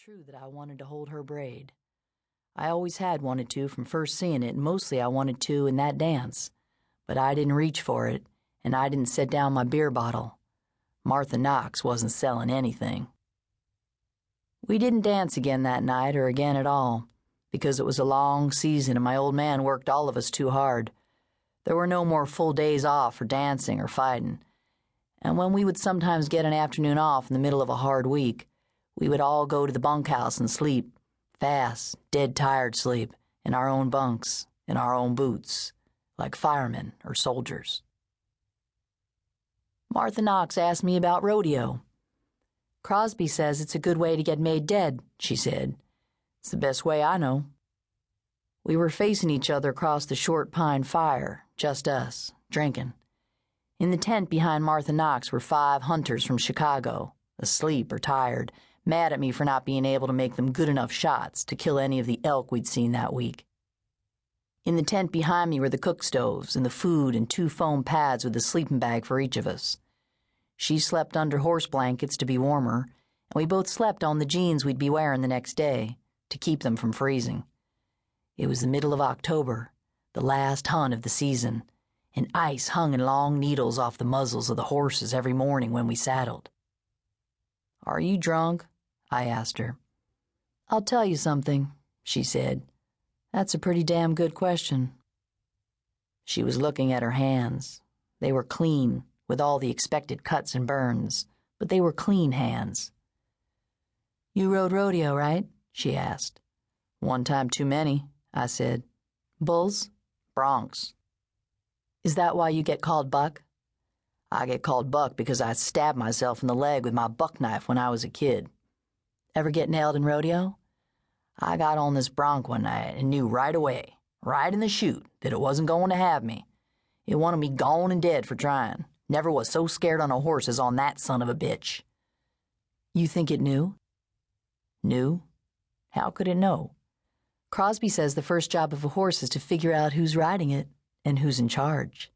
true that I wanted to hold her braid. I always had wanted to from first seeing it, and mostly I wanted to in that dance. But I didn't reach for it, and I didn't set down my beer bottle. Martha Knox wasn't selling anything. We didn't dance again that night or again at all, because it was a long season and my old man worked all of us too hard. There were no more full days off for dancing or fighting. And when we would sometimes get an afternoon off in the middle of a hard week, we would all go to the bunkhouse and sleep, fast, dead tired sleep, in our own bunks, in our own boots, like firemen or soldiers. Martha Knox asked me about rodeo. Crosby says it's a good way to get made dead, she said. It's the best way I know. We were facing each other across the short pine fire, just us, drinking. In the tent behind Martha Knox were 5 hunters from Chicago, asleep or tired, mad at me for not being able to make them good enough shots to kill any of the elk we'd seen that week. In the tent behind me were the cook stoves and the food and 2 foam pads with a sleeping bag for each of us. She slept under horse blankets to be warmer, and we both slept on the jeans we'd be wearing the next day to keep them from freezing. It was the middle of October, the last hunt of the season, and ice hung in long needles off the muzzles of the horses every morning when we saddled. "Are you drunk?" I asked her. "I'll tell you something," she said. "That's a pretty damn good question." She was looking at her hands. They were clean, with all the expected cuts and burns, but they were clean hands. "You rode rodeo, right?" she asked. "One time too many," I said. "Bulls?" "Broncs." "Is that why you get called Buck?" "I get called Buck because I stabbed myself in the leg with my buck knife when I was a kid." "Ever get nailed in rodeo?" "I got on this bronc one night and knew right away, right in the chute, that it wasn't going to have me. It wanted me gone and dead for trying. Never was so scared on a horse as on that son of a bitch." "You think it knew?" "Knew? How could it know?" "Crosby says the first job of a horse is to figure out who's riding it and who's in charge."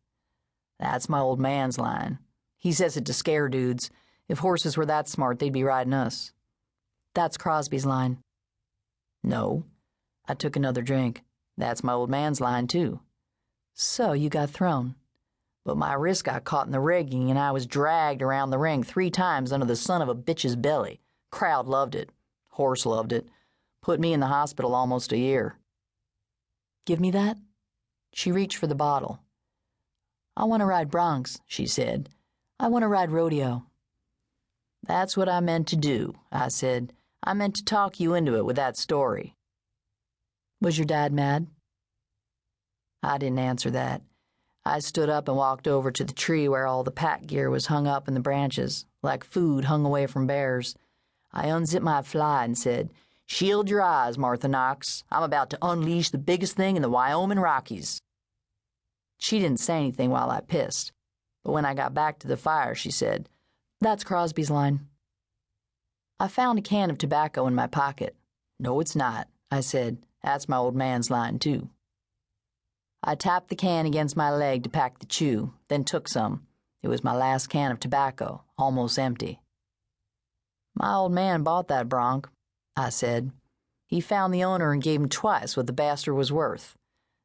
"That's my old man's line. He says it to scare dudes. If horses were that smart, they'd be riding us." "That's Crosby's line." "No." I took another drink. "That's my old man's line, too." "So you got thrown." "But my wrist got caught in the rigging and I was dragged around the ring 3 times under the son of a bitch's belly. Crowd loved it. Horse loved it. Put me in the hospital almost a year." "Give me that." She reached for the bottle. "I want to ride broncs," she said. "I want to ride rodeo." "That's what I meant to do," I said. "I meant to talk you into it with that story." "Was your dad mad?" I didn't answer that. I stood up and walked over to the tree where all the pack gear was hung up in the branches, like food hung away from bears. I unzipped my fly and said, "Shield your eyes, Martha Knox. I'm about to unleash the biggest thing in the Wyoming Rockies." She didn't say anything while I pissed, but when I got back to the fire, she said, "That's Crosby's line." I found a can of tobacco in my pocket. "No, it's not," I said. "That's my old man's line, too." I tapped the can against my leg to pack the chew, then took some. It was my last can of tobacco, almost empty. "My old man bought that bronc," I said. "He found the owner and gave him twice what the bastard was worth.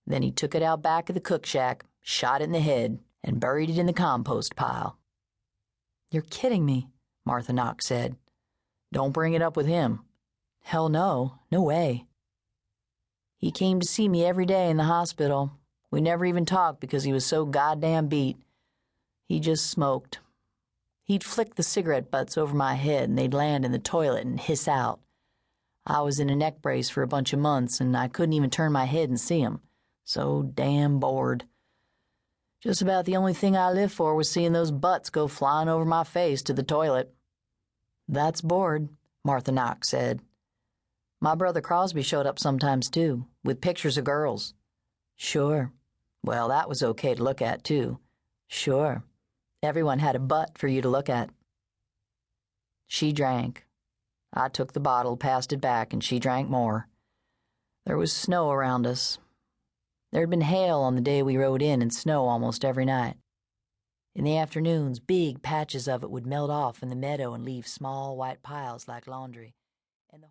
Then he took it out back of the cook shack, shot it in the head, and buried it in the compost pile." "You're kidding me," Martha Knox said. "Don't bring it up with him." "Hell no. No way." "He came to see me every day in the hospital. We never even talked because he was so goddamn beat. He just smoked. He'd flick the cigarette butts over my head and they'd land in the toilet and hiss out. I was in a neck brace for a bunch of months and I couldn't even turn my head and see him. So damn bored. Just about the only thing I lived for was seeing those butts go flying over my face to the toilet." "That's bored," Martha Knox said. "My brother Crosby showed up sometimes too, with pictures of girls." "Sure. Well, that was okay to look at too." "Sure. Everyone had a butt for you to look at." She drank. I took the bottle, passed it back, and she drank more. There was snow around us. There had been hail on the day we rode in and snow almost every night. In the afternoons, big patches of it would melt off in the meadow and leave small white piles like laundry.